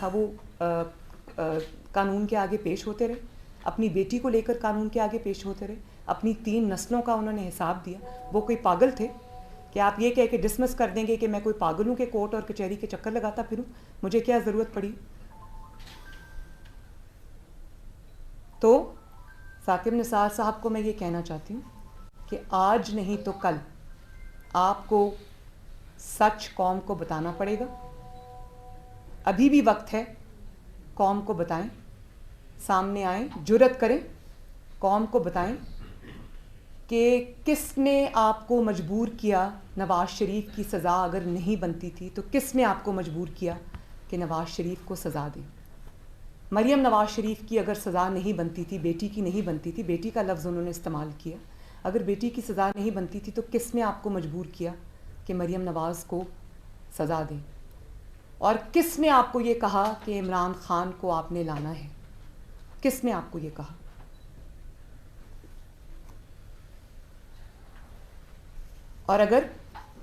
تھا وہ قانون کے آگے پیش ہوتے رہے, اپنی بیٹی کو لے کر قانون کے آگے پیش ہوتے رہے, اپنی 3 نسلوں کا انہوں نے حساب دیا. وہ کوئی پاگل تھے کہ آپ یہ کہہ کے ڈسمس کر دیں گے کہ میں کوئی پاگل ہوں کہ کورٹ اور کچہری کے چکر لگاتا پھروں, مجھے کیا ضرورت پڑی. تو ثاقب نثار صاحب کو میں یہ کہنا چاہتی ہوں کہ آج نہیں تو کل آپ کو سچ قوم کو بتانا پڑے گا. ابھی بھی وقت ہے, قوم کو بتائیں, سامنے آئیں, جرأت کریں, قوم کو بتائیں کہ کس نے آپ کو مجبور کیا. نواز شریف کی سزا اگر نہیں بنتی تھی تو کس نے آپ کو مجبور کیا کہ نواز شریف کو سزا دیں. مریم نواز شریف کی اگر سزا نہیں بنتی تھی, بیٹی کی نہیں بنتی تھی, بیٹی کا لفظ انہوں نے استعمال کیا, اگر بیٹی کی سزا نہیں بنتی تھی تو کس نے آپ کو مجبور کیا کہ مریم نواز کو سزا دیں. اور کس نے آپ کو یہ کہا کہ عمران خان کو آپ نے لانا ہے, کس نے آپ کو یہ کہا. اور اگر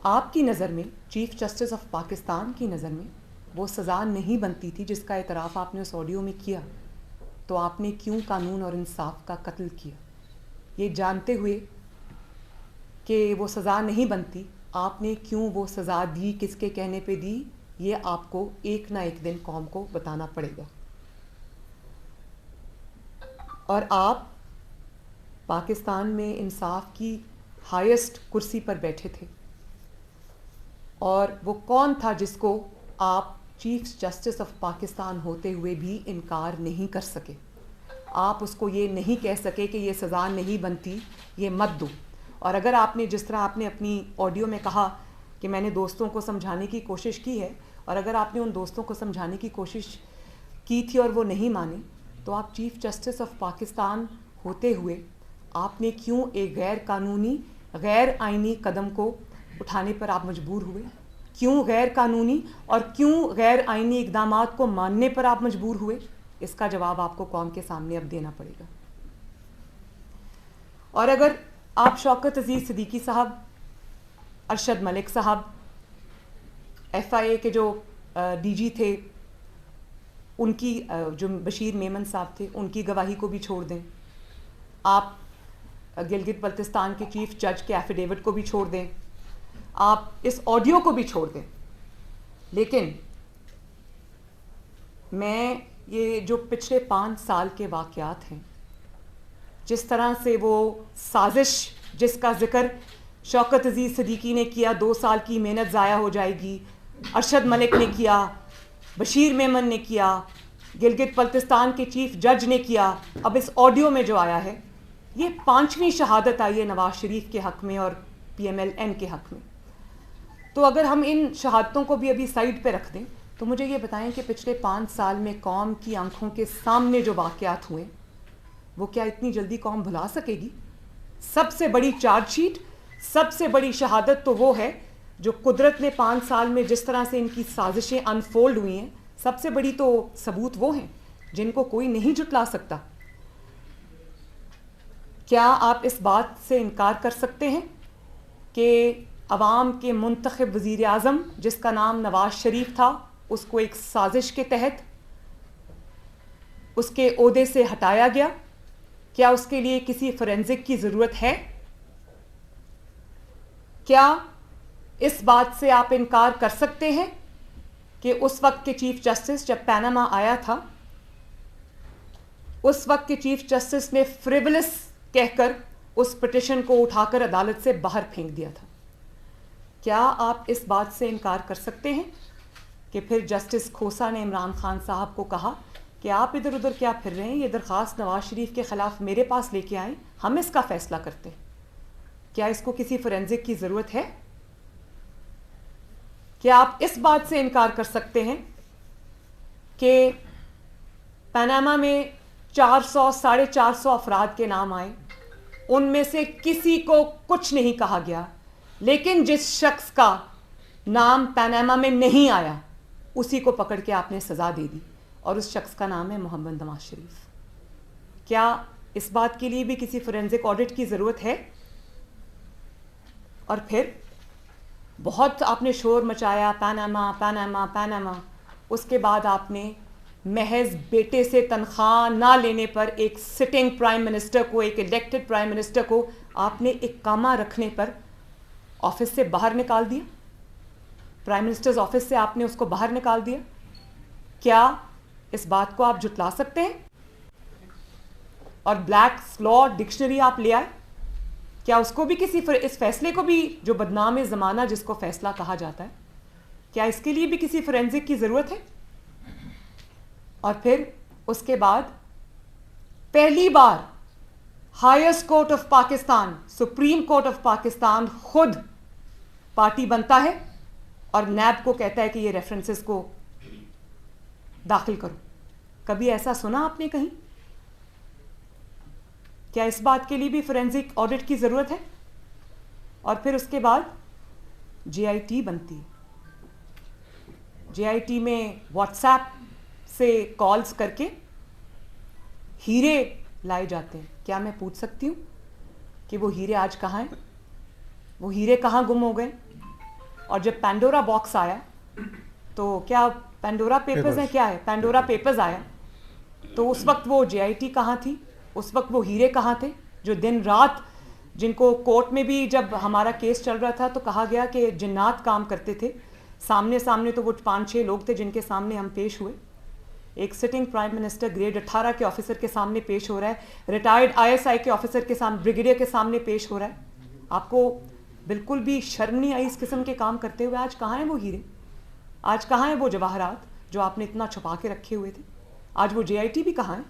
آپ کی نظر میں, چیف جسٹس آف پاکستان کی نظر میں وہ سزا نہیں بنتی تھی جس کا اعتراف آپ نے اس آڈیو میں کیا, تو آپ نے کیوں قانون اور انصاف کا قتل کیا؟ یہ جانتے ہوئے کہ وہ سزا نہیں بنتی, آپ نے کیوں وہ سزا دی, کس کے کہنے پہ دی, یہ آپ کو ایک نہ ایک دن قوم کو بتانا پڑے گا. اور آپ پاکستان میں انصاف کی ہائیسٹ کرسی پر بیٹھے تھے, اور وہ کون تھا جس کو آپ چیف جسٹس آف پاکستان ہوتے ہوئے بھی انکار نہیں کر سکے. آپ اس کو یہ نہیں کہہ سکے کہ یہ سزا نہیں بنتی, یہ مت دو. اور اگر آپ نے, جس طرح آپ نے اپنی آڈیو میں کہا کہ میں نے دوستوں کو سمجھانے کی کوشش کی ہے, اور اگر آپ نے ان دوستوں کو سمجھانے کی کوشش کی تھی اور وہ نہیں مانے, تو آپ چیف جسٹس آف پاکستان ہوتے ہوئے آپ نے کیوں ایک غیر قانونی, غیر آئینی قدم کو اٹھانے پر آپ مجبور ہوئے؟ کیوں غیر قانونی اور کیوں غیر آئینی اقدامات کو ماننے پر آپ مجبور ہوئے؟ اس کا جواب آپ کو قوم کے سامنے اب دینا پڑے گا. اور اگر آپ شوکت عزیز صدیقی صاحب, ارشد ملک صاحب, FIA کے جو DG تھے, ان کی, جو بشیر میمن صاحب تھے, ان کی گواہی کو بھی چھوڑ دیں, آپ گلگت بلتستان کے چیف جج کے ایفیڈیوٹ کو بھی چھوڑ دیں, آپ اس آڈیو کو بھی چھوڑ دیں, لیکن میں یہ جو پچھلے 5 سال کے واقعات ہیں, جس طرح سے وہ سازش جس کا ذکر شوکت عزیز صدیقی نے کیا, 2 سال کی محنت ضائع ہو جائے گی, ارشد ملک نے کیا, بشیر میمن نے کیا, گلگت بلتستان کے چیف جج نے کیا, اب اس آڈیو میں جو آیا ہے یہ 5ویں شہادت آئی ہے نواز شریف کے حق میں اور PMLN کے حق میں. تو اگر ہم ان شہادتوں کو بھی ابھی سائڈ پہ رکھ دیں تو مجھے یہ بتائیں کہ پچھلے 5 سال میں قوم کی آنکھوں کے سامنے جو واقعات ہوئے وہ کیا اتنی جلدی قوم بھلا سکے گی؟ سب سے بڑی چارج شیٹ, سب سے بڑی شہادت تو وہ ہے جو قدرت نے 5 سال میں جس طرح سے ان کی سازشیں انفولڈ ہوئی ہیں, سب سے بڑی تو ثبوت وہ ہیں جن کو کوئی نہیں جھٹلا سکتا. کیا آپ اس بات سے انکار کر سکتے ہیں کہ عوام کے منتخب وزیر اعظم جس کا نام نواز شریف تھا, اس کو ایک سازش کے تحت اس کے عہدے سے ہٹایا گیا؟ کیا اس کے لیے کسی فورینزک کی ضرورت ہے؟ کیا اس بات سے آپ انکار کر سکتے ہیں کہ اس وقت کے چیف جسٹس, جب پیناما آیا تھا, اس وقت کے چیف جسٹس نے فریولس کہہ کر اس پٹیشن کو اٹھا کر عدالت سے باہر پھینک دیا تھا؟ کیا آپ اس بات سے انکار کر سکتے ہیں کہ پھر جسٹس کھوسا نے عمران خان صاحب کو کہا کہ آپ ادھر ادھر کیا پھر رہے ہیں, یہ درخواست نواز شریف کے خلاف میرے پاس لے کے آئیں, ہم اس کا فیصلہ کرتے ہیں. کیا اس کو کسی فورینزک کی ضرورت ہے؟ کیا آپ اس بات سے انکار کر سکتے ہیں کہ پاناما میں 400 450 افراد کے نام آئے, ان میں سے کسی کو کچھ نہیں کہا گیا, لیکن جس شخص کا نام پاناما میں نہیں آیا اسی کو پکڑ کے آپ نے سزا دے دی, اور اس شخص کا نام ہے محمد نواز شریف؟ کیا اس بات کے لیے بھی کسی فورینزک آڈٹ کی ضرورت ہے؟ اور پھر بہت آپ نے شور مچایا, پاناما پاناما پاناما, اس کے بعد آپ نے محض بیٹے سے تنخواہ نہ لینے پر ایک سٹنگ پرائم منسٹر کو, ایک الیکٹڈ پرائم منسٹر کو آپ نے اقامہ رکھنے پر آفس سے باہر نکال دیا, پرائم منسٹرز آفس سے آپ نے اس کو باہر نکال دیا. کیا اس بات کو آپ جھٹلا سکتے ہیں؟ اور بلیک لا ڈکشنری آپ لے آئے, کیا اس کو بھی اس فیصلے کو بھی, جو بدنام زمانہ جس کو فیصلہ کہا جاتا ہے, کیا اس کے لیے بھی کسی فورینزک کی ضرورت ہے؟ اور پھر اس کے بعد پہلی بار highest court of Pakistan, supreme court of Pakistan خود پارٹی بنتا ہے اور نیب کو کہتا ہے کہ یہ ریفرنسز کو داخل کرو. کبھی ایسا سنا آپ نے کہیں؟ کیا اس بات کے لیے بھی فورینزک آڈٹ کی ضرورت ہے؟ اور پھر اس کے بعد جے آئی ٹی بنتی ہے. جے آئی ٹی میں واٹس ایپ سے کالز کر کے ہیرے لائے جاتے ہیں. کیا میں پوچھ سکتی ہوں کہ وہ ہیرے آج کہاں ہیں؟ وہ ہیرے کہاں گم ہو گئے؟ اور جب پینڈورا باکس آیا تو کیا پینڈورا پیپرز ہیں, کیا ہے پینڈورا پیپرز آیا تو اس وقت وہ جے آئی ٹی کہاں تھی؟ اس وقت وہ ہیرے کہاں تھے جو دن رات, جن کو کورٹ میں بھی جب ہمارا کیس چل رہا تھا تو کہا گیا کہ جنات کام کرتے تھے, سامنے تو وہ 5-6 لوگ تھے جن کے سامنے ہم پیش ہوئے. ایک سٹنگ پرائم منسٹر گریڈ 18 کے آفیسر کے سامنے پیش ہو رہا ہے, ریٹائرڈ آئی ایس آئی کے آفیسر کے سامنے, بریگیڈیئر کے سامنے پیش ہو رہا ہے. آپ کو بالکل بھی شرم نہیں آئی اس قسم کے کام کرتے ہوئے؟ آج کہاں ہیں وہ ہیرے؟ آج کہاں ہیں وہ جواہرات جو آپ نے اتنا چھپا کے رکھے ہوئے تھے؟ آج وہ جے آئی ٹی بھی کہاں ہے؟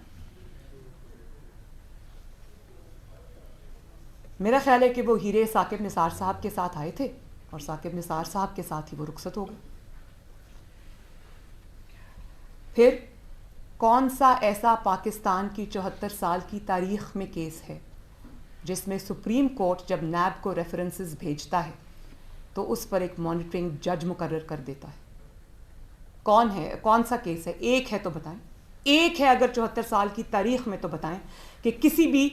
میرا خیال ہے کہ وہ ہیرے ثاقب نثار صاحب کے ساتھ آئے تھے اور ثاقب نثار صاحب کے ساتھ ہی وہ رخصت ہو گئے. پھر کون سا ایسا پاکستان کی 74 سال کی تاریخ میں کیس ہے جس میں سپریم کورٹ جب نیب کو ریفرنسز بھیجتا ہے تو اس پر ایک مانیٹرنگ جج مقرر کر دیتا ہے؟ کون ہے, کون سا کیس ہے؟ ایک ہے تو بتائیں, ایک ہے اگر 74 سال کی تاریخ میں تو بتائیں کہ کسی بھی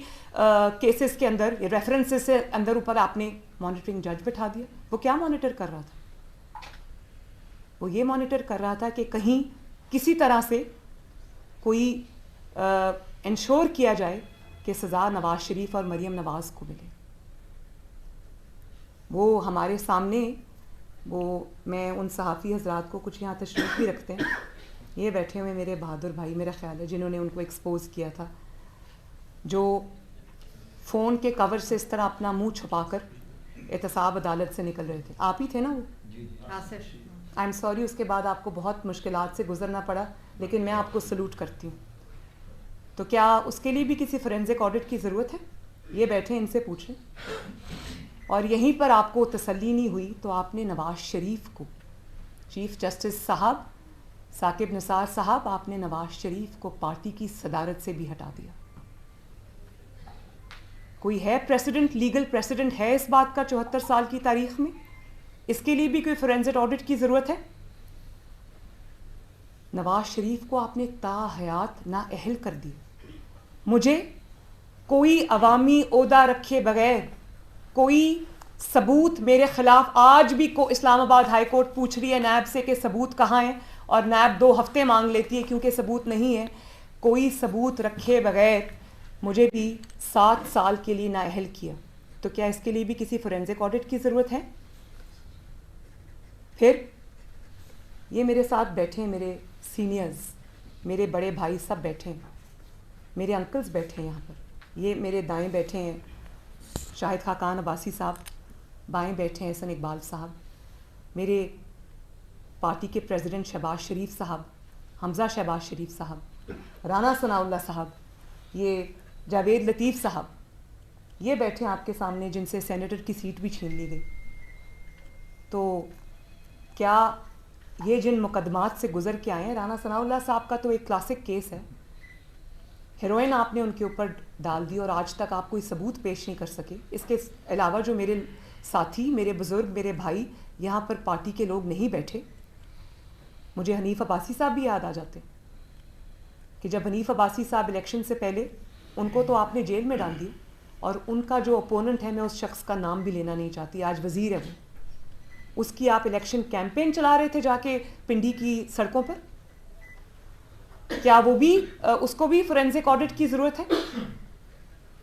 کیسز کے اندر, ریفرنسز سے اندر اوپر آپ نے مانیٹرنگ جج بٹھا دیا. وہ کیا مانیٹر کر رہا تھا؟ وہ یہ مانیٹر کر رہا تھا کہ کہیں کسی طرح سے کوئی انشور کیا جائے کہ سزا نواز شریف اور مریم نواز کو ملے. وہ ہمارے سامنے, وہ میں ان صحافی حضرات کو, کچھ یہاں تشریف بھی رکھتے ہیں, یہ بیٹھے ہوئے میرے بہادر بھائی میرا خیال ہے جنہوں نے ان کو ایکسپوز کیا تھا, جو فون کے کور سے اس طرح اپنا منہ چھپا کر احتساب عدالت سے نکل رہے تھے. آپ ہی تھے نا وہ؟ آئی ایم سوری, اس کے بعد آپ کو بہت مشکلات سے گزرنا پڑا, لیکن میں آپ کو سلوٹ کرتی ہوں. تو کیا اس کے لیے بھی کسی فورینزک آڈٹ کی ضرورت ہے؟ یہ بیٹھے ان سے پوچھیں. اور یہیں پر آپ کو تسلی نہیں ہوئی تو آپ نے نواز شریف کو, چیف جسٹس صاحب ثاقب نثار صاحب, آپ نے نواز شریف کو پارٹی کی صدارت سے بھی ہٹا دیا. کوئی ہے پریسیڈنٹ, لیگل پریسیڈنٹ ہے اس بات کا 74 سال کی تاریخ میں؟ اس کے لیے بھی کوئی فورینزک آڈٹ کی ضرورت ہے؟ نواز شریف کو آپ نے تا حیات نااہل کر دی. مجھے کوئی عوامی عہدہ رکھے بغیر کوئی ثبوت میرے خلاف, آج بھی کو اسلام آباد ہائی کورٹ پوچھ رہی ہے نیب سے کہ ثبوت کہاں ہے, اور نیب 2 ہفتے مانگ لیتی ہے کیونکہ ثبوت نہیں ہے. کوئی ثبوت رکھے بغیر مجھے بھی 7 سال کے لیے نااہل کیا. تو کیا اس کے لیے بھی کسی فورینزک آڈٹ کی ضرورت ہے؟ پھر یہ میرے ساتھ بیٹھے ہیں میرے سینئرز, میرے بڑے بھائی سب بیٹھے ہیں, میرے انکلز بیٹھے ہیں یہاں پر. یہ میرے دائیں بیٹھے ہیں شاہد خاقان عباسی صاحب, بائیں بیٹھے ہیں احسن اقبال صاحب, میرے پارٹی کے پریزیڈنٹ شہباز شریف صاحب, حمزہ شہباز شریف صاحب, رانا ثناء اللہ صاحب, یہ جاوید لطیف صاحب, یہ بیٹھے ہیں آپ کے سامنے جن سے سینیٹر کی سیٹ بھی چھین لی گئی. تو کیا یہ جن مقدمات سے گزر کے آئے ہیں, رانا ثناء اللہ صاحب کا تو ایک کلاسک کیس ہے, ہیروئن آپ نے ان کے اوپر ڈال دی اور آج تک آپ کوئی ثبوت پیش نہیں کر سکے. اس کے علاوہ جو میرے ساتھی, میرے بزرگ, میرے بھائی یہاں پر پارٹی کے لوگ نہیں بیٹھے, مجھے حنیف عباسی صاحب بھی یاد آ جاتے کہ جب حنیف عباسی صاحب الیکشن سے پہلے, ان کو تو آپ نے جیل میں ڈال دی, اور ان کا جو اپوننٹ ہے, میں اس شخص کا نام بھی لینا نہیں چاہتی, آج وزیر ہے وہ, اس کی آپ الیکشن کیمپین چلا رہے تھے جا کے پنڈی کی سڑکوں پر. کیا وہ بھی اس کو بھی فورینزک آڈٹ کی ضرورت ہے؟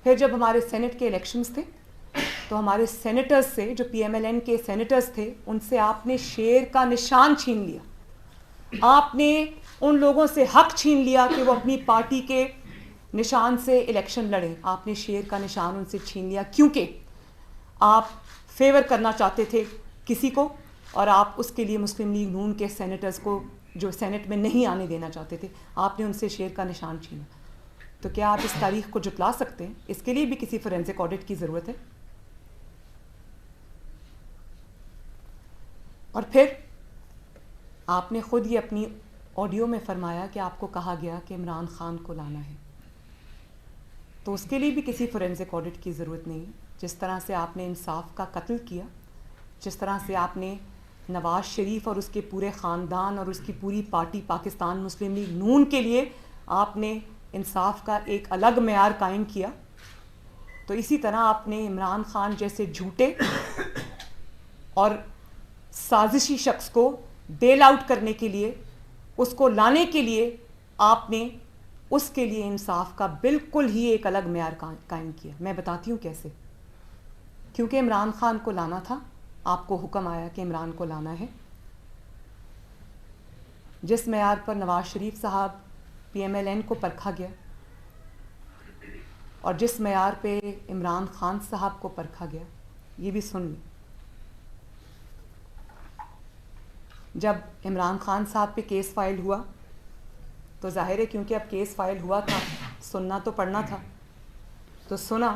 پھر جب ہمارے سینٹ کے الیکشنز تھے تو ہمارے سینیٹرز سے، جو پی ایم ایل این کے سینیٹرز تھے، ان سے آپ نے شیر کا نشان چھین لیا. آپ نے ان لوگوں سے حق چھین لیا کہ وہ اپنی پارٹی کے نشان سے الیکشن لڑیں. آپ نے شیر کا نشان ان سے چھین لیا کیونکہ آپ فیور کرنا چاہتے تھے کسی کو، اور آپ اس کے لیے مسلم لیگ نون کے سینیٹرز کو جو سینٹ میں نہیں آنے دینا چاہتے تھے، آپ نے ان سے شیر کا نشان چھینا. تو کیا آپ اس تاریخ کو جھٹلا سکتے ہیں؟ اس کے لیے بھی کسی فورینزک آڈٹ کی ضرورت ہے. اور پھر آپ نے خود یہ اپنی آڈیو میں فرمایا کہ آپ کو کہا گیا کہ عمران خان کو لانا ہے. تو اس کے لیے بھی کسی فورینزک آڈٹ کی ضرورت نہیں ہے. جس طرح سے آپ نے انصاف کا قتل کیا، جس طرح سے آپ نے نواز شریف اور اس کے پورے خاندان اور اس کی پوری پارٹی پاکستان مسلم لیگ نون کے لیے آپ نے انصاف کا ایک الگ معیار قائم کیا، تو اسی طرح آپ نے عمران خان جیسے جھوٹے اور سازشی شخص کو بیل آؤٹ کرنے کے لیے، اس کو لانے کے لیے آپ نے اس کے لیے انصاف کا بالکل ہی ایک الگ معیار قائم کیا. میں بتاتی ہوں کیسے. کیونکہ عمران خان کو لانا تھا، آپ کو حکم آیا کہ عمران کو لانا ہے. جس معیار پر نواز شریف صاحب پی ایم ایل این کو پرکھا گیا اور جس معیار پہ عمران خان صاحب کو پرکھا گیا، یہ بھی سن لیں. جب عمران خان صاحب پہ کیس فائل ہوا تو ظاہر ہے کیونکہ اب کیس فائل ہوا تھا، سننا تو پڑنا تھا، تو سنا.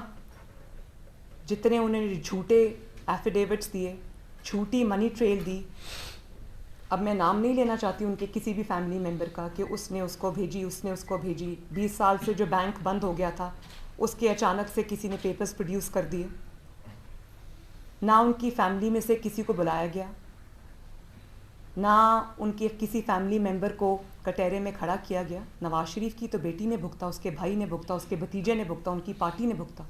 جتنے انہوں نے جھوٹے ایفیڈیوٹس دیے، جھوٹی منی ٹریل دی، اب میں نام نہیں لینا چاہتی ان کے کسی بھی فیملی ممبر کا کہ اس نے اس کو بھیجی، اس نے اس کو بھیجی. 20 سال سے جو بینک بند ہو گیا تھا اس کے اچانک سے کسی نے پیپرز پروڈیوس کر دیے. نہ ان کی فیملی میں سے کسی کو بلایا گیا، نہ ان کے کسی فیملی ممبر کو کٹہرے میں کھڑا کیا گیا. نواز شریف کی تو بیٹی نے بھگتا، اس کے بھائی نے بھگتا، اس کے بھتیجے نے بھگتا، ان کی پارٹی نے بھگتا.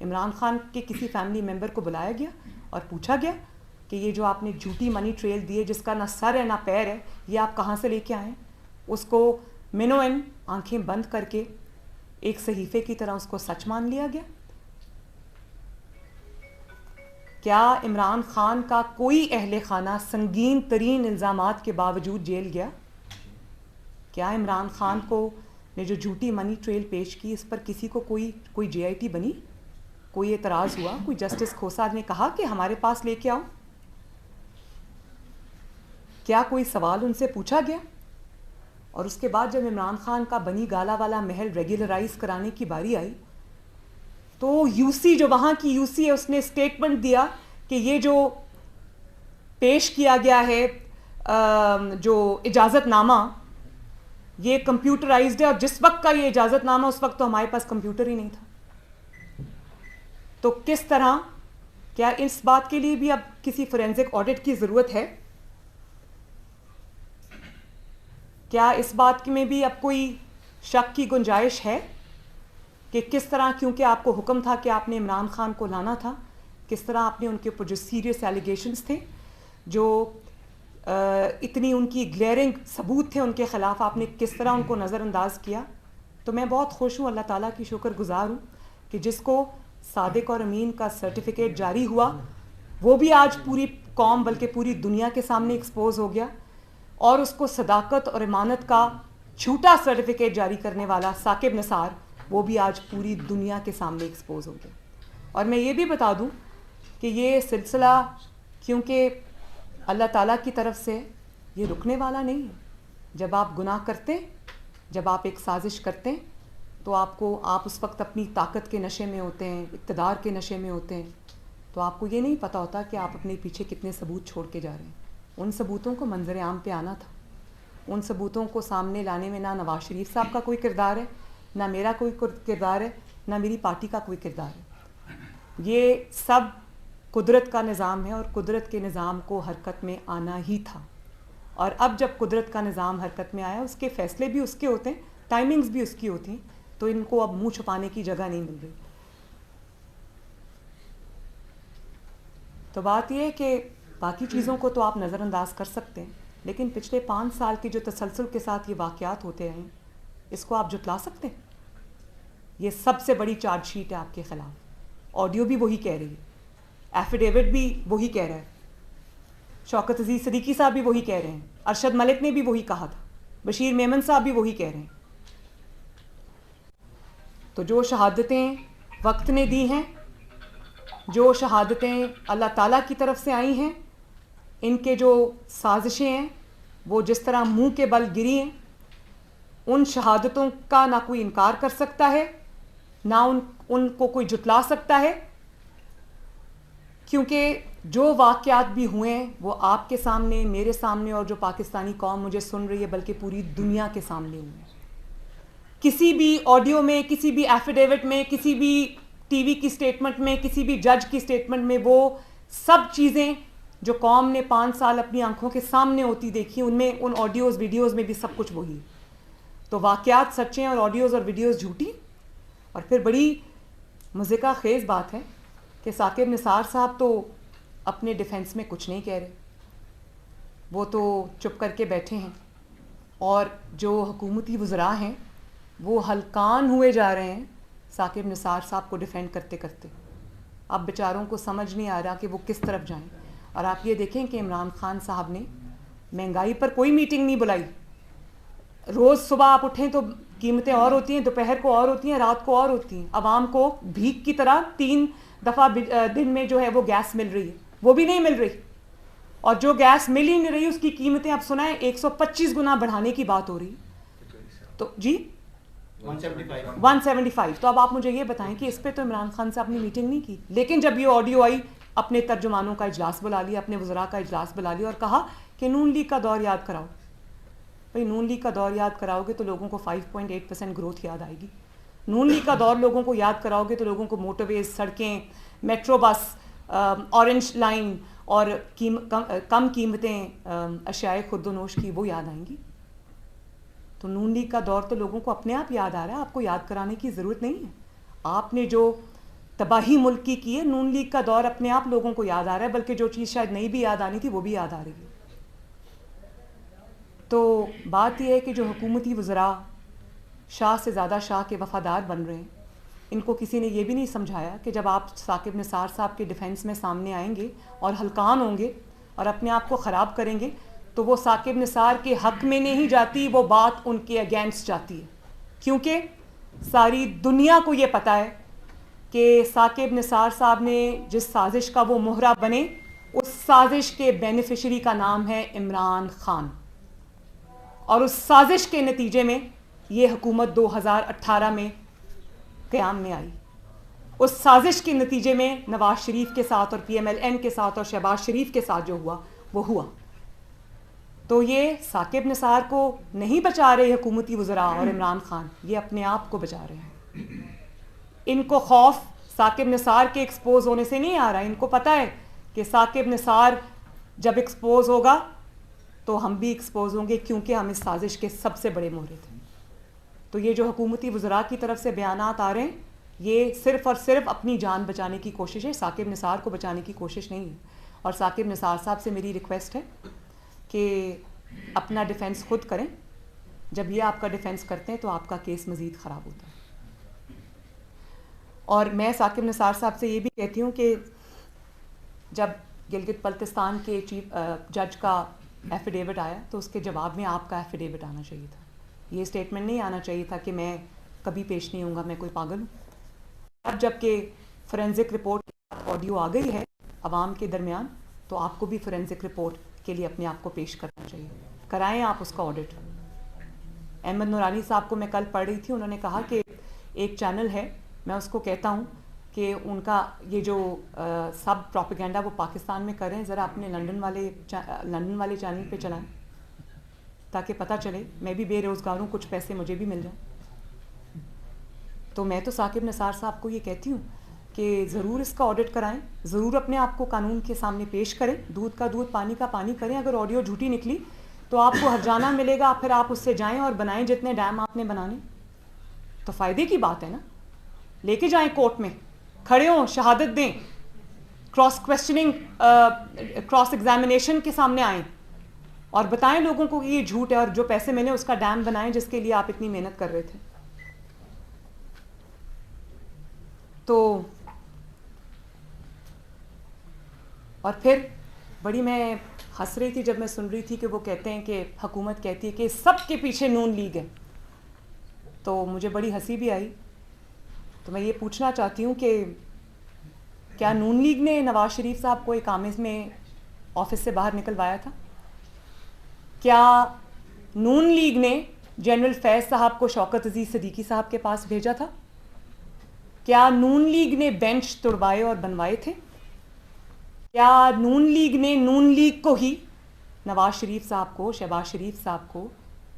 عمران خان کے کسی فیملی ممبر کو بلایا گیا اور پوچھا گیا کہ یہ جو آپ نے جھوٹی منی ٹریل دی ہے جس کا نہ سر ہے نہ پیر ہے، یہ آپ کہاں سے لے کے آئے ہیں؟ اس کو منوئن آنکھیں بند کر کے ایک صحیفے کی طرح اس کو سچ مان لیا گیا. کیا عمران خان کا کوئی اہل خانہ سنگین ترین الزامات کے باوجود جیل گیا؟ کیا عمران خان کو نے جو جھوٹی منی ٹریل پیش کی اس پر کسی کو کوئی جے آئی ٹی بنی؟ کوئی اعتراض ہوا؟ کوئی جسٹس کھوسا نے کہا کہ ہمارے پاس لے کے آؤ؟ کیا کوئی سوال ان سے پوچھا گیا؟ اور اس کے بعد جب عمران خان کا بنی گالا والا محل ریگولرائز کرانے کی باری آئی تو یو سی، جو وہاں کی یو سی ہے، اس نے اسٹیٹمنٹ دیا کہ یہ جو پیش کیا گیا ہے جو اجازت نامہ، یہ کمپیوٹرائزڈ ہے، اور جس وقت کا یہ اجازت نامہ اس وقت تو ہمارے پاس کمپیوٹر ہی نہیں تھا. تو کس طرح، کیا اس بات کے لیے بھی اب کسی فورینزک آڈٹ کی ضرورت ہے؟ کیا اس بات میں بھی اب کوئی شک کی گنجائش ہے کہ کس طرح، کیونکہ آپ کو حکم تھا کہ آپ نے عمران خان کو لانا تھا، کس طرح آپ نے ان کے اوپر جو سیریس ایلیگیشنز تھے، جو اتنی ان کی گلیئرنگ ثبوت تھے ان کے خلاف، آپ نے کس طرح ان کو نظر انداز کیا؟ تو میں بہت خوش ہوں، اللہ تعالیٰ کی شکر گزار ہوں کہ جس کو صادق اور امین کا سرٹیفکیٹ جاری ہوا وہ بھی آج پوری قوم بلکہ پوری دنیا کے سامنے ایکسپوز ہو گیا، اور اس کو صداقت اور امانت کا جھوٹا سرٹیفکیٹ جاری کرنے والا ثاقب نثار، وہ بھی آج پوری دنیا کے سامنے ایکسپوز ہو گیا. اور میں یہ بھی بتا دوں کہ یہ سلسلہ کیونکہ اللہ تعالیٰ کی طرف سے یہ رکنے والا نہیں ہے. جب آپ گناہ کرتے، جب آپ ایک سازش کرتے ہیں تو آپ اس وقت اپنی طاقت کے نشے میں ہوتے ہیں، اقتدار کے نشے میں ہوتے ہیں، تو آپ کو یہ نہیں پتہ ہوتا کہ آپ اپنے پیچھے کتنے ثبوت چھوڑ کے جا رہے ہیں. ان ثبوتوں کو منظر عام پہ آنا تھا. ان ثبوتوں کو سامنے لانے میں نہ نواز شریف صاحب کا کوئی کردار ہے، نہ میرا کوئی کردار ہے، نہ میری پارٹی کا کوئی کردار ہے. یہ سب قدرت کا نظام ہے اور قدرت کے نظام کو حرکت میں آنا ہی تھا. اور اب جب قدرت کا نظام حرکت میں آیا، اس کے فیصلے بھی اس کے ہوتے ہیں، ٹائمنگز بھی اس کی ہوتی ہیں، تو ان کو اب منہ چھپانے کی جگہ نہیں مل رہی. تو بات یہ ہے کہ باقی چیزوں کو تو آپ نظر انداز کر سکتے ہیں، لیکن پچھلے 5 سال کی جو تسلسل کے ساتھ یہ واقعات ہوتے رہے ہیں، اس کو آپ جھٹلا سکتے ہیں؟ یہ سب سے بڑی چارج شیٹ ہے آپ کے خلاف. آڈیو بھی وہی کہہ رہی ہے, ایفیڈیوٹ بھی وہی کہہ رہا ہے, شوکت عزیز صدیقی صاحب بھی وہی کہہ رہے ہیں, ارشد ملک نے بھی وہی کہا تھا, بشیر میمن صاحب بھی وہی کہہ رہے ہیں. تو جو شہادتیں وقت نے دی ہیں, جو شہادتیں اللہ تعالیٰ کی طرف سے آئی ہیں, ان کے جو سازشیں ہیں وہ جس طرح منہ کے بل گری ہیں, ان شہادتوں کا نہ کوئی انکار کر سکتا ہے, نہ ان کو کوئی جھٹلا سکتا ہے, کیونکہ جو واقعات بھی ہوئے ہیں وہ آپ کے سامنے, میرے سامنے, اور جو پاکستانی قوم مجھے سن رہی ہے بلکہ پوری دنیا کے سامنے ہوئے ہیں. کسی بھی آڈیو میں, کسی بھی ایفیڈیوٹ میں, کسی بھی ٹی وی کی سٹیٹمنٹ میں, کسی بھی جج کی سٹیٹمنٹ میں وہ سب چیزیں جو قوم نے 5 سال اپنی آنکھوں کے سامنے ہوتی دیکھی, ان میں, ان آڈیوز ویڈیوز میں بھی سب کچھ وہی. تو واقعات سچے اور آڈیوز اور ویڈیوز جھوٹی. اور پھر بڑی مضحکہ خیز بات ہے کہ ثاقب نثار صاحب تو اپنے ڈیفنس میں کچھ نہیں کہہ رہے, وہ تو چپ کر کے بیٹھے ہیں, اور جو حکومتی وزراء ہیں وہ ہلکان ہوئے جا رہے ہیں ثاقب نثار صاحب کو ڈیفینڈ کرتے کرتے. اب بیچاروں کو سمجھ نہیں آ رہا کہ وہ کس طرف جائیں. اور آپ یہ دیکھیں کہ عمران خان صاحب نے مہنگائی پر کوئی میٹنگ نہیں بلائی. روز صبح آپ اٹھیں تو قیمتیں اور ہوتی ہیں, دوپہر کو اور ہوتی ہیں, رات کو اور ہوتی ہیں. عوام کو بھیک کی طرح 3 دفعہ دن میں جو ہے وہ گیس مل رہی ہے, وہ بھی نہیں مل رہی. اور جو گیس مل ہی نہیں رہی اس کی قیمتیں اب سنائیں 125 گنا بڑھانے کی بات ہو رہی. تو جی 175. تو اب آپ مجھے یہ بتائیں کہ اس پہ تو عمران خان سے اپنی میٹنگ نہیں کی, لیکن جب یہ آڈیو آئی اپنے ترجمانوں کا اجلاس بلا لیا, اپنے وزراء کا اجلاس بلا لیا اور کہا کہ نون لیگ کا دور یاد کراؤ. بھئی نون لیگ کا دور یاد کراؤ گے تو لوگوں کو 5.8% گروتھ یاد آئے گی. نون لیگ کا دور لوگوں کو یاد کراؤ گے تو لوگوں کو موٹر ویز, سڑکیں, میٹرو بس, اورنج لائن اور کم قیمتیں اشیاء خرد و نوش کی وہ یاد آئیں گی. تو نون لیگ کا دور تو لوگوں کو اپنے آپ یاد آ رہا ہے, آپ کو یاد کرانے کی ضرورت نہیں ہے. آپ نے جو تباہی ملک کی ہے, نون لیگ کا دور اپنے آپ لوگوں کو یاد آ رہا ہے, بلکہ جو چیز شاید نہیں بھی یاد آنی تھی وہ بھی یاد آ رہی ہے. تو بات یہ ہے کہ جو حکومتی وزراء شاہ سے زیادہ شاہ کے وفادار بن رہے ہیں, ان کو کسی نے یہ بھی نہیں سمجھایا کہ جب آپ ثاقب نثار صاحب کے ڈیفنس میں سامنے آئیں گے اور ہلکان ہوں گے اور اپنے آپ کو خراب کریں گے تو وہ ثاقب نثار کے حق میں نہیں جاتی, وہ بات ان کے اگینسٹ جاتی ہے. کیونکہ ساری دنیا کو یہ پتہ ہے کہ ثاقب نثار صاحب نے جس سازش کا وہ مہرہ بنے, اس سازش کے بینیفیشری کا نام ہے عمران خان. اور اس سازش کے نتیجے میں یہ حکومت 2018 میں قیام میں آئی. اس سازش کے نتیجے میں نواز شریف کے ساتھ اور پی ایم ایل این کے ساتھ اور شہباز شریف کے ساتھ جو ہوا وہ ہوا. تو یہ ثاقب نثار کو نہیں بچا رہے حکومتی وزراء اور عمران خان, یہ اپنے آپ کو بچا رہے ہیں. ان کو خوف ثاقب نثار کے ایکسپوز ہونے سے نہیں آ رہا. ان کو پتہ ہے کہ ثاقب نثار جب ایکسپوز ہوگا تو ہم بھی ایکسپوز ہوں گے, کیونکہ ہم اس سازش کے سب سے بڑے مورد ہیں. تو یہ جو حکومتی وزراء کی طرف سے بیانات آ رہے ہیں یہ صرف اور صرف اپنی جان بچانے کی کوشش ہے, ثاقب نثار کو بچانے کی کوشش نہیں ہے. اور ثاقب نثار صاحب سے میری ریکویسٹ ہے کہ اپنا ڈیفنس خود کریں. جب یہ آپ کا ڈیفنس کرتے ہیں تو آپ کا کیس مزید خراب ہوتا ہے. اور میں ثاقب نثار صاحب سے یہ بھی کہتی ہوں کہ جب گلگت بلتستان کے چیف جج کا ایفیڈیوٹ آیا تو اس کے جواب میں آپ کا ایفیڈیوٹ آنا چاہیے تھا. یہ اسٹیٹمنٹ نہیں آنا چاہیے تھا کہ میں کبھی پیش نہیں ہوں گا, میں کوئی پاگل ہوں. اب جب کہ فورینزک رپورٹ آڈیو آ گئی ہے عوام کے درمیان تو آپ کو بھی فورینزک رپورٹ کے لیے اپنے آپ کو پیش کرنا چاہیے. کرائیں آپ اس کا آڈٹ. احمد نورانی صاحب کو میں کل پڑھ رہی تھی, انہوں نے کہا کہ ایک چینل ہے, میں اس کو کہتا ہوں کہ ان کا یہ جو سب پروپیگنڈا وہ پاکستان میں کریں, ذرا اپنے لنڈن والے چینل پہ چلائیں تاکہ پتہ چلے. میں بھی بے روزگار ہوں, کچھ پیسے مجھے بھی مل جائیں. تو میں تو ثاقب نثار صاحب کو یہ کہتی ہوں کہ ضرور اس کا آڈٹ کرائیں, ضرور اپنے آپ کو قانون کے سامنے پیش کریں, دودھ کا دودھ پانی کا پانی کریں. اگر آڈیو جھوٹی نکلی تو آپ کو ہرجانہ ملے گا, پھر آپ اس سے جائیں اور بنائیں جتنے ڈیم آپ نے بنانے. تو فائدے کی بات ہے نا. لے کے جائیں کورٹ میں, کھڑے ہوں, شہادت دیں, کراس کویسچننگ کراس ایگزامینیشن کے سامنے آئیں اور بتائیں لوگوں کو کہ یہ جھوٹ ہے, اور جو پیسے میں نے اس کا ڈیم بنائے جس کے لیے آپ اتنی محنت کر رہے تھے. تو اور پھر بڑی میں ہنس رہی تھی جب میں سن رہی تھی کہ وہ کہتے ہیں کہ حکومت کہتی ہے کہ سب کے پیچھے نون لیگ ہے, تو مجھے بڑی ہنسی بھی آئی. تو میں یہ پوچھنا چاہتی ہوں کہ کیا نون لیگ نے نواز شریف صاحب کو ایک آمد میں آفس سے باہر نکلوایا تھا؟ کیا نون لیگ نے جنرل فیض صاحب کو شوکت عزیز صدیقی صاحب کے پاس بھیجا تھا؟ کیا نون لیگ نے بینچ توڑوائے اور بنوائے تھے؟ کیا نون لیگ نے نون لیگ کو ہی, نواز شریف صاحب کو, شہباز شریف صاحب کو,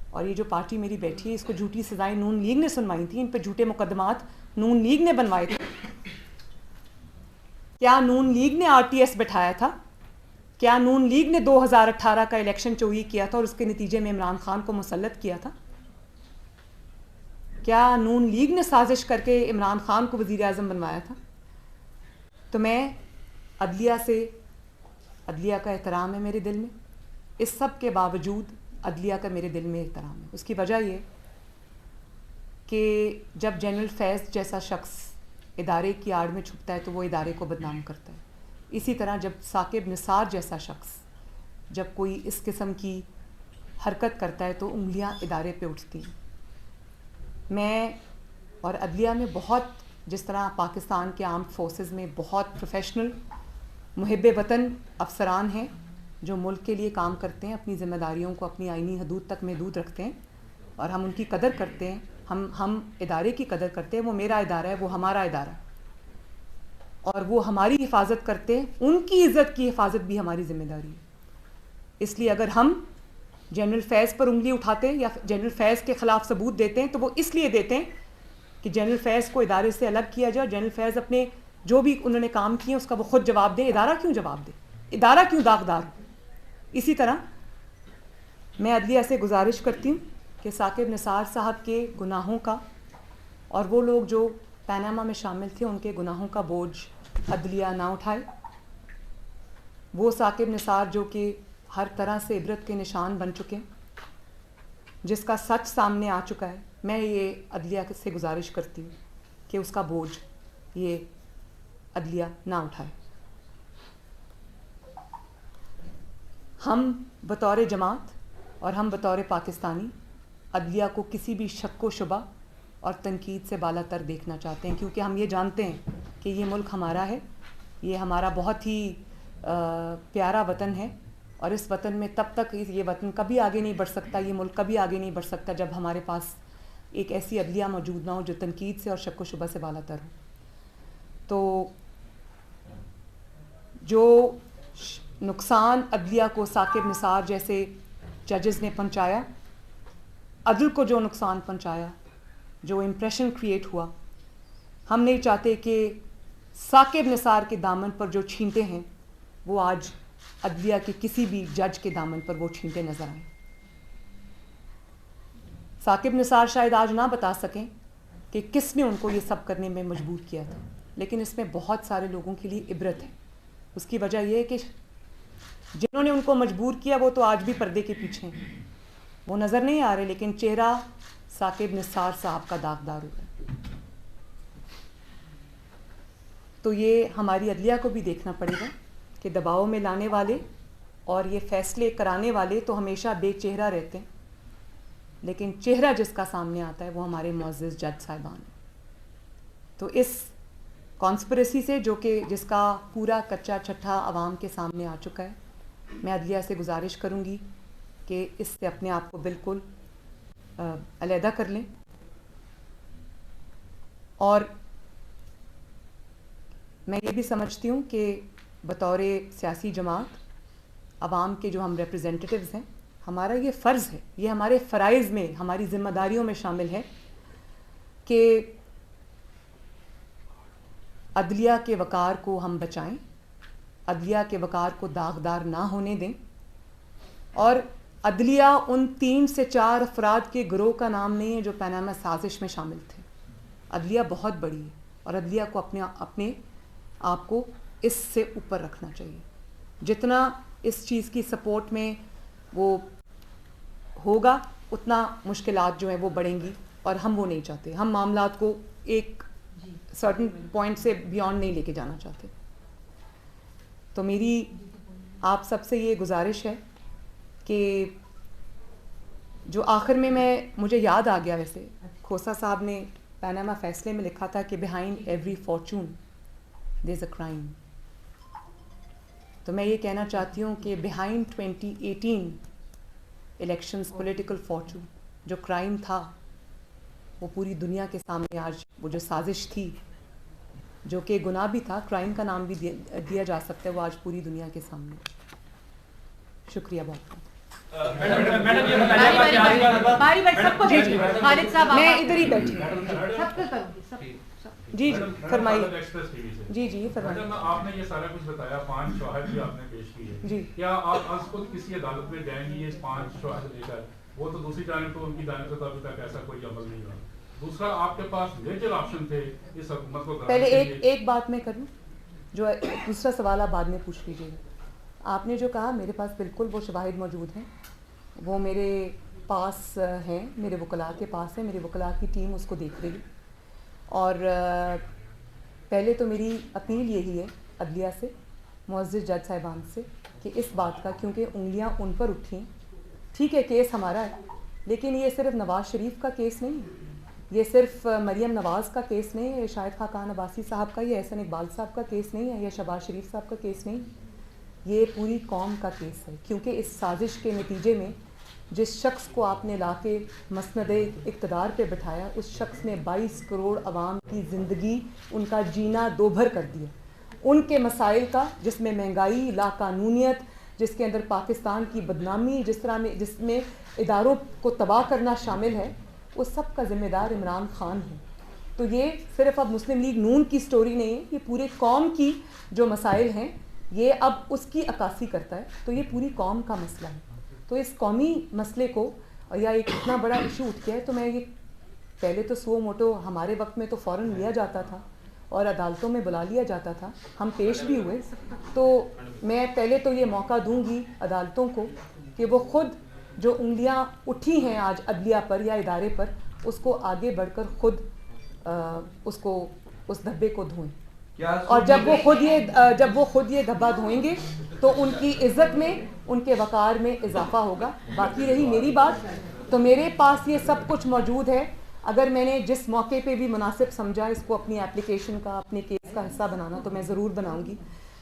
اور یہ جو پارٹی میری بیٹھی ہے اس کو جھوٹی سزائیں نون لیگ نے سنوائی تھیں, ان پہ جھوٹے مقدمات نون لیگ نے بنوائے تھے؟ کیا نون لیگ نے آر ٹی ایس بٹھایا تھا؟ کیا نون لیگ نے 2018 کا الیکشن چوری کیا تھا اور اس کے نتیجے میں عمران خان کو مسلط کیا تھا؟ کیا نون لیگ نے سازش کر کے عمران خان کو وزیر اعظم بنوایا تھا؟ تو میں عدلیہ کا احترام ہے میرے دل میں, اس سب کے باوجود عدلیہ کا میرے دل میں احترام ہے. اس کی وجہ یہ کہ جب جنرل فیض جیسا شخص ادارے کی آڑ میں چھپتا ہے تو وہ ادارے کو بدنام کرتا ہے. اسی طرح جب ثاقب نثار جیسا شخص جب کوئی اس قسم کی حرکت کرتا ہے تو انگلیاں ادارے پہ اٹھتی ہیں. میں اور عدلیہ میں بہت, جس طرح پاکستان کے آرمڈ فورسز میں بہت پروفیشنل محب وطن افسران ہیں جو ملک کے لیے کام کرتے ہیں, اپنی ذمہ داریوں کو اپنی آئینی حدود تک محدود رکھتے ہیں, اور ہم ان کی قدر کرتے ہیں, ہم ادارے کی قدر کرتے ہیں. وہ میرا ادارہ ہے, وہ ہمارا ادارہ ہے, اور وہ ہماری حفاظت کرتے ہیں. ان کی عزت کی حفاظت بھی ہماری ذمہ داری ہے. اس لیے اگر ہم جنرل فیض پر انگلی اٹھاتے ہیں یا جنرل فیض کے خلاف ثبوت دیتے ہیں تو وہ اس لیے دیتے ہیں کہ جنرل فیض کو ادارے سے الگ کیا جائے, اور جنرل فیض اپنے جو بھی انہوں نے کام کیے اس کا وہ خود جواب دیں. ادارہ کیوں جواب دے, ادارہ کیوں داغدار ہو؟ اسی طرح میں عدلیہ سے گزارش کرتی ہوں کہ ثاقب نثار صاحب کے گناہوں کا, اور وہ لوگ جو پاناما میں شامل تھے ان کے گناہوں کا بوجھ عدلیہ نہ اٹھائے. وہ ثاقب نثار جو کہ ہر طرح سے عبرت کے نشان بن چکے ہیں, جس کا سچ سامنے آ چکا ہے, میں یہ عدلیہ سے گزارش کرتی ہوں کہ اس کا بوجھ یہ عدلیہ نہ اٹھائے. ہم بطور جماعت اور ہم بطور پاکستانی عدلیہ کو کسی بھی شک و شبہ اور تنقید سے بالا تر دیکھنا چاہتے ہیں, کیونکہ ہم یہ جانتے ہیں کہ یہ ملک ہمارا ہے, یہ ہمارا بہت ہی پیارا وطن ہے, اور اس وطن میں تب تک یہ وطن کبھی آگے نہیں بڑھ سکتا, یہ ملک کبھی آگے نہیں بڑھ سکتا جب ہمارے پاس ایک ایسی عدلیہ موجود نہ ہو جو تنقید سے اور شک و شبہ سے بالا تر ہو. تو جو نقصان عدلیہ کو ثاقب نثار جیسے ججز نے پہنچایا, عدل کو جو نقصان پہنچایا, جو امپریشن کریٹ ہوا, ہم نہیں چاہتے کہ ثاقب نثار کے دامن پر جو چھینٹے ہیں وہ آج عدلیہ کے کسی بھی جج کے دامن پر وہ چھینٹے نظر آئیں. ثاقب نثار شاید آج نہ بتا سکیں کہ کس نے ان کو یہ سب کرنے میں مجبور کیا تھا, لیکن اس میں بہت سارے لوگوں کے لیے عبرت ہے. اس کی وجہ یہ ہے کہ جنہوں نے ان کو مجبور کیا وہ تو آج بھی پردے کے پیچھے ہیں, وہ نظر نہیں آ رہے, لیکن چہرہ ثاقب نثار صاحب کا داغدار ہو گیا. تو یہ ہماری عدلیہ کو بھی دیکھنا پڑے گا کہ دباؤ میں لانے والے اور یہ فیصلے کرانے والے تو ہمیشہ بے چہرہ رہتے ہیں, لیکن چہرہ جس کا سامنے آتا ہے وہ ہمارے معزز جج صاحبان ہیں. تو اس کانسپریسی سے جس کا پورا کچا چھٹا عوام کے سامنے آ چکا ہے, میں عدلیہ سے گزارش کروں گی کہ اس سے اپنے آپ کو بالکل علیحدہ کر لیں. اور میں یہ بھی سمجھتی ہوں کہ بطور سیاسی جماعت عوام کے جو ہم ریپرزینٹیٹیوز ہیں, ہمارا یہ فرض ہے, یہ ہمارے فرائض میں, ہماری ذمہ داریوں میں شامل ہے کہ عدلیہ کے وقار کو ہم بچائیں, عدلیہ کے وقار کو داغدار نہ ہونے دیں. اور عدلیہ ان 3 سے 4 افراد کے گروہ کا نام نہیں ہے جو پاناما سازش میں شامل تھے. عدلیہ بہت بڑی ہے اور عدلیہ کو اپنے آپ کو اس سے اوپر رکھنا چاہیے. جتنا اس چیز کی سپورٹ میں وہ ہوگا اتنا مشکلات جو ہیں وہ بڑھیں گی, اور ہم وہ نہیں چاہتے. ہم معاملات کو ایک سرٹن پوائنٹ سے بیونڈ نہیں لے کے جانا چاہتے. تو میری آپ سب سے یہ گزارش ہے کہ جو آخر میں مجھے یاد آ گیا, ویسے کھوسا صاحب نے پاناما فیصلے میں لکھا تھا کہ behind every fortune there is a crime. تو میں یہ کہنا چاہتی ہوں کہ بیہائنڈ 2018 الیکشنز پولیٹیکل فارچون جو کرائم تھا وہ پوری دنیا کے سامنے آج, وہ جو سازش تھی جو کہ گناہ بھی تھا, کرائم کا نام بھی دیا جا سکتا ہے, وہ آج پوری دنیا کے سامنے. شکریہ بہت بہت. میں ادھر ہی بیٹھی جی فرمائیے. جی جی فرمائیے. آپ نے یہ سارا کچھ بتایا, 5 شواہد بھی آپ نے پیش کیے جی, کیا آپ از خود کسی عدالت میں جائیں گی یہ 5 شواہد لے کر؟ وہ تو دوسری جانب تو ان کی جانب سے ابھی تک ایسا کوئی عمل نہیں ہوا. دوسرا, آپ کے پاس میجر آپشن تھے اس حکومت کو. پہلے ایک بات میں کروں, جو دوسرا سوال آپ بعد میں پوچھ لیجیے گا. آپ نے جو کہا میرے پاس بالکل وہ شواہد موجود ہیں, وہ میرے پاس ہیں, میرے وکلاء کے پاس ہیں, میرے وکلاء کی ٹیم اس کو دیکھ رہی. اور پہلے تو میری اپیل یہی ہے عدلیہ سے, معزز جج صاحبان سے, کہ اس بات کا, کیونکہ انگلیاں ان پر اٹھیں, ٹھیک ہے کیس ہمارا ہے, لیکن یہ صرف نواز شریف کا کیس نہیں ہے, یہ صرف مریم نواز کا کیس نہیں ہے, یہ شاہد خاقان عباسی صاحب کا, یہ احسن اقبال صاحب کا کیس نہیں ہے, یا شہباز شریف صاحب کا کیس نہیں, یہ پوری قوم کا کیس ہے. کیونکہ اس سازش کے نتیجے میں جس شخص کو آپ نے لا کے مسند اقتدار پہ بٹھایا, اس شخص نے 22 کروڑ عوام کی زندگی, ان کا جینا دوبھر کر دیا. ان کے مسائل کا, جس میں مہنگائی, لا قانونیت, جس کے اندر پاکستان کی بدنامی, جس میں اداروں کو تباہ کرنا شامل ہے, اس سب کا ذمہ دار عمران خان ہے. تو یہ صرف اب مسلم لیگ نون کی سٹوری نہیں ہے, یہ پورے قوم کی جو مسائل ہیں یہ اب اس کی عکاسی کرتا ہے. تو یہ پوری قوم کا مسئلہ ہے. تو اس قومی مسئلے کو, یا ایک اتنا بڑا ایشو اٹھ گیا ہے, تو میں یہ پہلے تو سو موٹو ہمارے وقت میں تو فوراً لیا جاتا تھا اور عدالتوں میں بلا لیا جاتا تھا, ہم پیش بھی ہوئے. تو میں پہلے تو یہ موقع دوں گی عدالتوں کو کہ وہ خود جو انگلیاں اٹھی ہیں آج عدلیہ پر یا ادارے پر, اس کو آگے بڑھ کر خود اس دھبے کو دھوئیں. اور جب وہ خود یہ دھبا دھوئیں گے تو ان کی عزت میں, ان کے وقار میں اضافہ ہوگا. باقی رہی میری بات, تو میرے پاس یہ سب کچھ موجود ہے. اگر میں نے جس موقع پہ بھی مناسب سمجھا اس کو اپنی اپلیکیشن کا, اپنے کیس کا حصہ بنانا, تو میں ضرور بناؤں گی.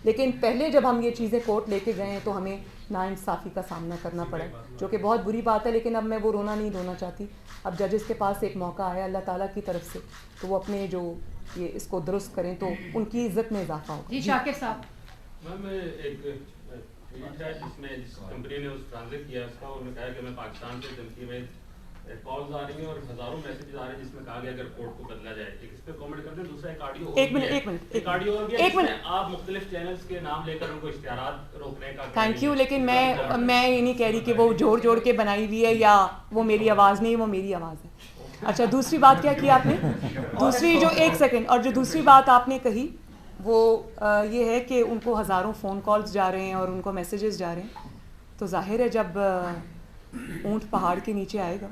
لیکن پہلے جب ہم یہ چیزیں کورٹ لے کے گئے ہیں تو ہمیں ناانصافی کا سامنا کرنا پڑا, جو کہ بہت بری بات ہے. لیکن اب میں وہ رونا نہیں دھونا چاہتی. اب ججز کے پاس ایک موقع آیا اللہ تعالیٰ کی طرف سے, تو وہ اپنے جو یہ اس کو درست کریں تو ان کی عزت میں اضافہ ہوگا. جی شاکر صاحب. میم ایک ٹویٹ ہے جس میں جس کمپنی نے اس ٹرانزیکٹ کیا اس کا, انہوں نے کہا کہ میں پاکستان سے دھمکی میں کالز آ رہی ہیں اور ہزاروں میسیجز آ رہے ہیں جس میں کہا گیا اگر کورٹ کو بدلا جائے. ایک اس پہ کامنٹ کرتے ہیں. دوسرا ایک آڈیو اور بھی ہے, آپ مختلف چینلز کے نام لے کر ان کو اشتہارات روکنے کا. Thank you. لیکن میں یہ نہیں کہہ رہی کہ وہ جوڑ کے بنائی ہوئی ہے یا وہ میری آواز نہیں, وہ میری آواز ہے. اچھا دوسری بات کیا کی آپ نے, دوسری جو ایک سیکنڈ, اور جو دوسری بات آپ نے کہی وہ یہ ہے کہ ان کو ہزاروں فون کالز جا رہے ہیں اور ان کو میسیجز جا رہے ہیں. تو ظاہر ہے جب اونٹ پہاڑ کے نیچے آئے گا,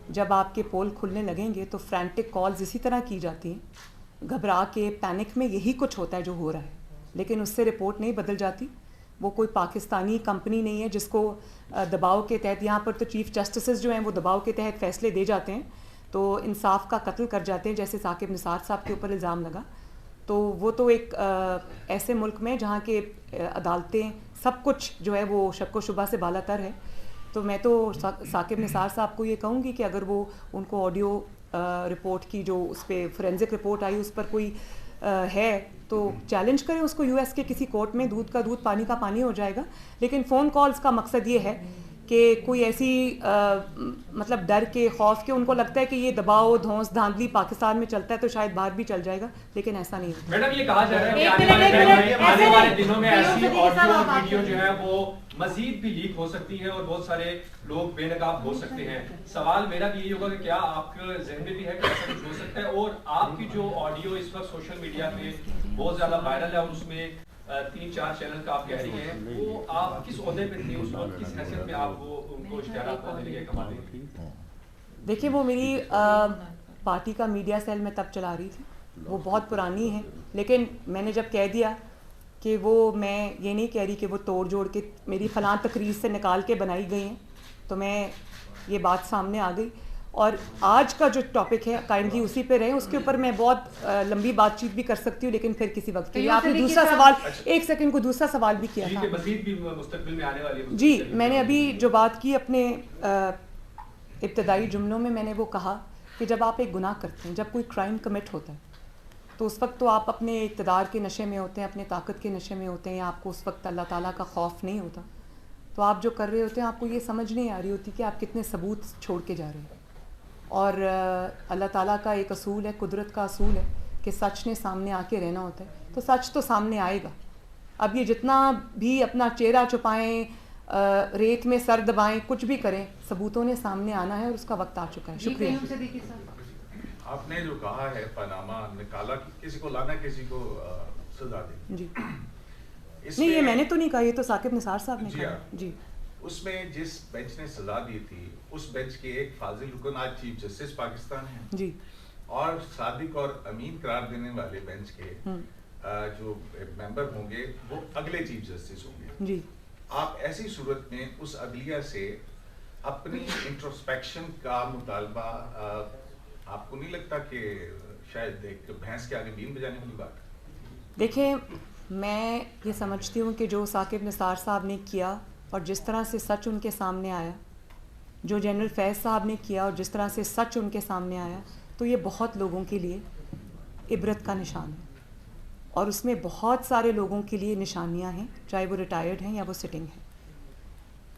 جب آپ کے پول کھلنے لگیں گے تو فرینٹک کالز اسی طرح کی جاتی ہیں, گھبرا کے پینک میں یہی کچھ ہوتا ہے جو ہو رہا ہے, لیکن اس سے رپورٹ نہیں بدل جاتی. وہ کوئی پاکستانی کمپنی نہیں ہے جس کو دباؤ کے تحت, یہاں پر تو چیف جسٹسز جو ہیں وہ دباؤ کے تحت فیصلے دے جاتے ہیں تو انصاف کا قتل کر جاتے ہیں, جیسے ثاقب نثار صاحب کے اوپر الزام لگا. تو وہ تو ایک ایسے ملک میں جہاں کے عدالتیں سب کچھ جو ہے وہ شک و شبہ سے بالا تر ہے. تو میں تو ثاقب نثار صاحب کو یہ کہوں گی کہ اگر وہ ان کو آڈیو رپورٹ کی جو اس پہ فورینزک رپورٹ آئی اس پر کوئی ہے تو چیلنج کریں اس کو یو ایس کے کسی کورٹ میں, دودھ کا دودھ پانی کا پانی ہو جائے گا. لیکن فون کالز کا مقصد یہ ہے کہ کوئی ایسی مطلب ڈر کے, خوف کے, ان کو لگتا ہے کہ یہ دباؤ دھونس دھاندلی پاکستان میں چلتا ہے تو شاید باہر بھی چل جائے گا, لیکن ایسا نہیں ہوتا. میڈم یہ کہا جا رہا ہے کہ آنے والے دنوں میں ایسی آڈیو اور ویڈیو جو ہے وہ مزید بھی لیک ہو سکتی ہے اور بہت سارے لوگ بے نقاب ہو سکتے ہیں. سوال میرا بھی یہی ہوگا کہ کیا آپ کے ذہن میں بھی ہے کہ ایسا کچھ ہو سکتا ہے, اور آپ کی جو آڈیو اس وقت سوشل میڈیا پہ بہت زیادہ وائرل ہے اور اس میں 3-4 چینل کا آپ کہہ رہی ہیں، وہ آپ کس عہدے پہ تھے اس وقت، کس حیثیت میں آپ کو ان کو اشتہارات دینے کے لیے کمانے تھی؟ دیکھیے وہ میری پارٹی کا میڈیا سیل میں تب چلا رہی تھی، وہ بہت پرانی ہے، لیکن میں نے جب کہہ دیا کہ وہ میں یہ نہیں کہہ رہی کہ وہ توڑ جوڑ کے میری فلاں تقریر سے نکال کے بنائی گئی ہیں، تو میں یہ بات سامنے آ گئی. اور آج کا جو ٹاپک ہے کائنڈلی اسی پہ رہیں، اس کے اوپر میں بہت لمبی بات چیت بھی کر سکتی ہوں، لیکن پھر کسی وقت کے لیے. آپ نے دوسرا سوال، ایک سیکنڈ کو دوسرا سوال بھی کیا تھا. مزید بھی مستقبل میں آنے والی جی میں نے ابھی جو بات کی اپنے ابتدائی جملوں میں، میں نے وہ کہا کہ جب آپ ایک گناہ کرتے ہیں، جب کوئی کرائم کمٹ ہوتا ہے، تو اس وقت تو آپ اپنے اقتدار کے نشے میں ہوتے ہیں، اپنے طاقت کے نشے میں ہوتے ہیں، یا آپ کو اس وقت اللہ تعالیٰ کا خوف نہیں ہوتا. تو آپ جو کر رہے ہوتے ہیں، آپ کو یہ سمجھ نہیں آ رہی ہوتی کہ آپ کتنے ثبوت چھوڑ کے جا رہے ہیں. اور اللہ تعالیٰ کا ایک اصول ہے، قدرت کا اصول ہے کہ سچ نے سامنے آ کے رہنا ہوتا ہے، تو سچ تو سامنے آئے گا. اب یہ جتنا بھی اپنا چہرہ چھپائیں، ریت میں سر دبائیں، کچھ بھی کریں، ثبوتوں نے سامنے آنا ہے اور اس کا وقت آ چکا ہے. شکریہ. آپ نے جو کہا ہے پاناما نکالا، کسی کو لانا کسی کو سزا دے. جی نہیں، یہ میں نے تو نہیں کہا، یہ تو ثاقب نثار صاحب نے کہا. جی اس میں جس بینچ نے سزا دی تھی، اس بینچ کے ایک فاضل رکن آج چیف جسٹس پاکستان ہیں. جی. اور صادق اور امین قرار دینے والے بینچ کے جو ممبر ہوں گے وہ اگلے چیف جسٹس ہوں گے. جی. آپ ایسی صورت میں اس عدلیہ سے اپنی انٹروسپیکشن کا مطالبہ، آپ کو نہیں لگتا کہ شاید ایک بھینس کے آگے بین بجانے والی بات؟ دیکھیں، میں یہ سمجھتی ہوں کہ جو ثاقب نثار صاحب نے کیا اور جس طرح سے سچ ان کے سامنے آیا، جو جنرل فیض صاحب نے کیا اور جس طرح سے سچ ان کے سامنے آیا، تو یہ بہت لوگوں کے لیے عبرت کا نشان ہے. اور اس میں بہت سارے لوگوں کے لیے نشانیاں ہیں، چاہے وہ ریٹائرڈ ہیں یا وہ سٹنگ ہیں.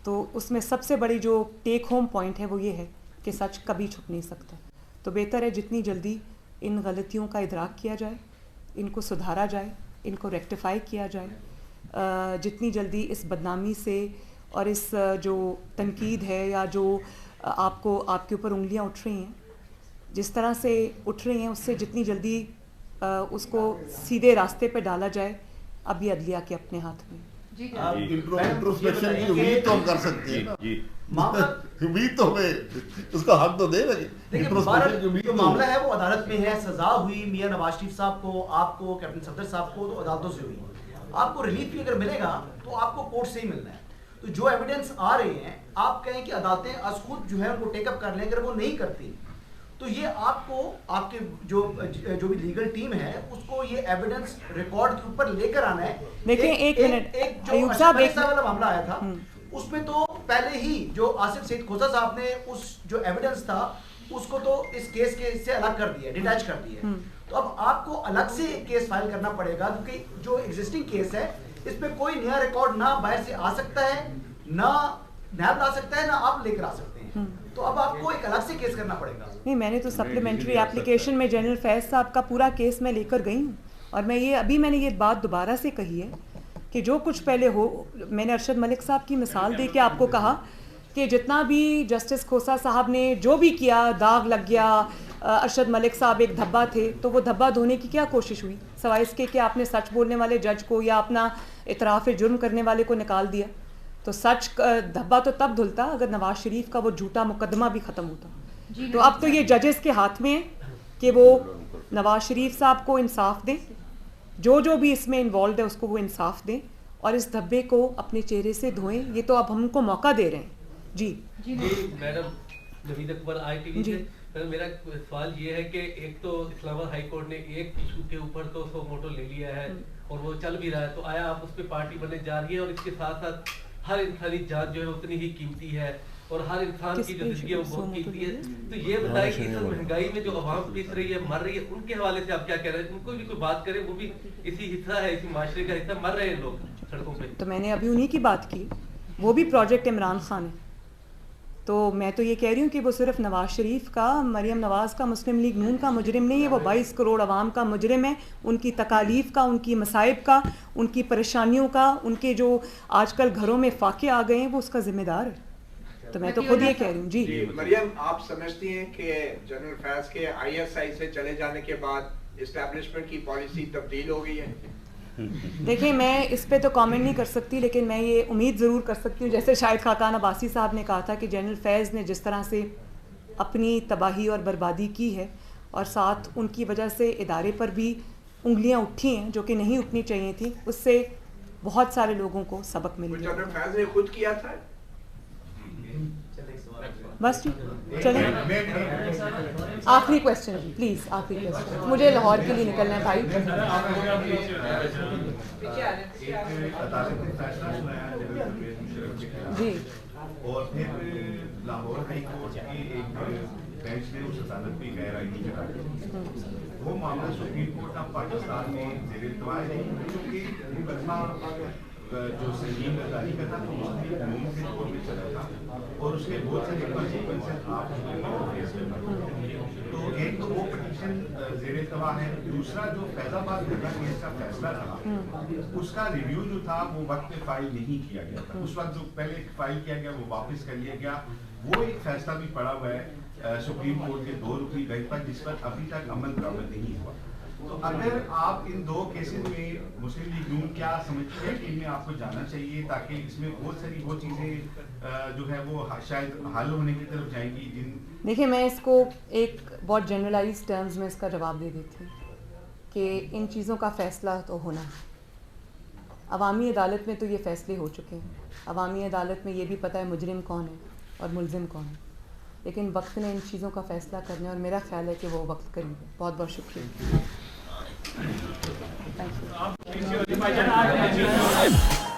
تو اس میں سب سے بڑی جو ٹیک ہوم پوائنٹ ہے وہ یہ ہے کہ سچ کبھی چھپ نہیں سکتا. تو بہتر ہے جتنی جلدی ان غلطیوں کا ادراک کیا جائے، ان کو سدھارا جائے، ان کو ریکٹیفائی کیا جائے. جتنی جلدی اس بدنامی سے اور اس جو تنقید ہے یا جو آپ کے اوپر انگلیاں اٹھ رہی ہیں، جس طرح سے اٹھ رہی ہیں، اس سے جتنی جلدی اس کو سیدھے راستے پہ ڈالا جائے. اب یہ عدلیہ کے اپنے ہاتھ میں. انٹروسپیکشن کی امید تو ہم کر سکتے ہیں نا، امید تو ہمیں اس کا حق تو دے رہے. جو معاملہ ہے وہ عدالت میں ہے، سزا ہوئی میاں نواز شریف صاحب کو، آپ کو، کیپٹن صفدر صاحب کو، تو عدالتوں سے ہوئی. آپ کو ریلیف بھی اگر ملے گا تو آپ کو کورٹ سے ہی ملنا ہے. تو جو ایویڈنس آ رہے ہیں، آپ کہیں کہ عدالتیں از خود جو ہے وہ ٹیک اپ کر لیں، اگر وہ نہیں کرتی تو یہ آپ کو، آپ کے جو بھی لیگل ٹیم ہے اس کو یہ ایویڈنس ریکارڈ کے اوپر لے کر آنا ہے. دیکھیں ایک منٹ، ایک جو اشرف ملک صاحب والا معاملہ آیا تھا اس میں تو پہلے ہی جو آصف سعید کھوسہ صاحب نے اس جو ایویڈنس تھا اس کو تو اس کیس کے سے الگ کر دیا، ڈیٹیچ کر دیا. تو اب آپ کو الگ سے ایک کیس فائل کرنا پڑے گا، کیونکہ جو ایگزسٹنگ کیس ہے اس میں کوئی نیا ریکارڈ نہ باہر سے آ سکتا ہے، نہ نیب لا سکتا ہے، نہ آپ لے کر آ سکتے ہیں. تو اب آپ کو ایک الگ سے کیس کرنا پڑے گا. نہیں، میں نے تو سپلیمنٹری اپلیکیشن میں جنرل فیض صاحب کا پورا کیس میں لے کر گئی ہوں. اور میں نے یہ بات دوبارہ سے کہی ہے کہ جو کچھ پہلے ہو، میں نے ارشد ملک صاحب کی مثال دے کے آپ کو کہا کہ جتنا بھی جسٹس کھوسہ صاحب نے جو بھی کیا، داغ لگ گیا. ارشد ملک صاحب ایک دھبا تھے، تو وہ دھبا دھونے کی کیا کوشش ہوئی سوائے اس کے کہ آپ نے سچ بولنے والے جج کو یا اپنا اعتراف جرم کرنے والے کو نکال دیا. تو سچ دھبا تو تب دھلتا اگر نواز شریف کا وہ جھوٹا مقدمہ بھی ختم ہوتا. تو اب تو یہ ججز کے ہاتھ میں ہے کہ وہ نواز شریف صاحب کو انصاف دیں، جو بھی اس میں انوالوڈ ہے اس کو وہ انصاف دیں اور اس دھبے کو اپنے چہرے سے دھوئیں. یہ تو اب ہم کو موقع دے رہے ہیں. جی madam Naveed Akbar I T V سے میرا سوال یہ ہے کہ ایک تو اسلام آباد ہائی کورٹ نے ایک ایشو کے اوپر تو سو موٹو لے لیا ہے اور وہ چل بھی رہا ہے، تو آیا آپ اس پہ پارٹی بننے جا رہی ہے؟ اور اس کے ساتھ ساتھ ہر انسانی جان جو ہے اتنی ہی قیمتی ہے اور ہر انسان کی جو زندگی ہے وہ بہت قیمتی ہے. تو یہ بتائیں کہ اس مہنگائی میں جو عوام پیس رہی ہے، مر رہی ہے، ان کے حوالے سے آپ کیا کہہ رہے ہیں؟ ان کو بھی کوئی بات کریں، وہ بھی اسی حصہ ہے، اسی معاشرے کا حصہ، مر رہے ہیں لوگ سڑکوں پہ. تو میں نے ابھی انہی کی بات کی، وہ بھی پروجیکٹ عمران خان ہے. تو میں تو یہ کہہ رہی ہوں کہ وہ صرف نواز شریف کا، مریم نواز کا، مسلم لیگ نون کا مجرم نہیں ہے، وہ 22 کروڑ عوام کا مجرم ہے. ان کی تکالیف کا، ان کی مصائب کا، ان کی پریشانیوں کا، ان کے جو آج کل گھروں میں فاقے آ گئے ہیں، وہ اس کا ذمہ دار ہے. تو میں تو خود یہ کہہ رہی ہوں. جی مریم، آپ سمجھتی ہیں کہ جنرل فیض کے ISI سے چلے جانے کے بعد اسٹیبلشمنٹ کی پالیسی تبدیل ہو گئی ہے؟ دیکھیں میں اس پہ تو کامنٹ نہیں کر سکتی، لیکن میں یہ امید ضرور کر سکتی ہوں جیسے شاہد خاقان عباسی صاحب نے کہا تھا کہ جنرل فیض نے جس طرح سے اپنی تباہی اور بربادی کی ہے اور ساتھ ان کی وجہ سے ادارے پر بھی انگلیاں اٹھی ہیں جو کہ نہیں اٹھنی چاہیے تھیں، اس سے بہت سارے لوگوں کو سبق مل گیا. جنرل فیض نے خود کیا تھا. بس چلیں آخری کویسچن پلیز، آخری کویسچن، مجھے لاہور کے لیے نکلنا ہے بھائی. جی اور پھر لاہور ہائی کورٹ کی ایک بینچ نے اس عدالت کی غیر آئینی قرار دی. وہ معاملہ سپریم کورٹ آف پاکستان میں زیر التوا ہے کیونکہ مقدمہ جو سنگین غداری کا تھا وہ مختلف عموم کے طور میں چلا تھا اور اس کے بہت سارے کانسیکوینسز آپ فیس کر پاتے. تو ایک تو وہ پٹیشن زیر التوا ہے، دوسرا جو فیض آباد درگاہ کیس کا فیصلہ تھا اس کا ریویو جو تھا وہ وقت پہ فائل نہیں کیا گیا تھا. اس وقت جو پہلے فائل کیا گیا وہ واپس کر لیا گیا. وہ ایک فیصلہ بھی پڑا ہوا ہے سپریم کورٹ کے 2 رکنی بینچ پر جس پر ابھی تک عمل درآمد نہیں ہوا. تو اگر آپ ان 2 کیسز میں مسلم لیگ نون کیا سمجھتے ہیں کہ ان میں آپ کو جانا چاہیے تاکہ اس میں بہت ساری وہ چیزیں جو ہے وہ شاید حل ہونے کی طرف جائیں گی جن. دیکھیں میں اس کو ایک بہت جنرلائز ٹرمز میں اس کا جواب دے دیتی ہوں کہ ان چیزوں کا فیصلہ تو ہونا ہے. عوامی عدالت میں تو یہ فیصلے ہو چکے ہیں، عوامی عدالت میں یہ بھی پتہ ہے مجرم کون ہے اور ملزم کون ہے، لیکن وقت نے ان چیزوں کا فیصلہ کرنا ہے اور میرا خیال ہے کہ وہ وقت قریب ہے. بہت بہت شکریہ. Thank you.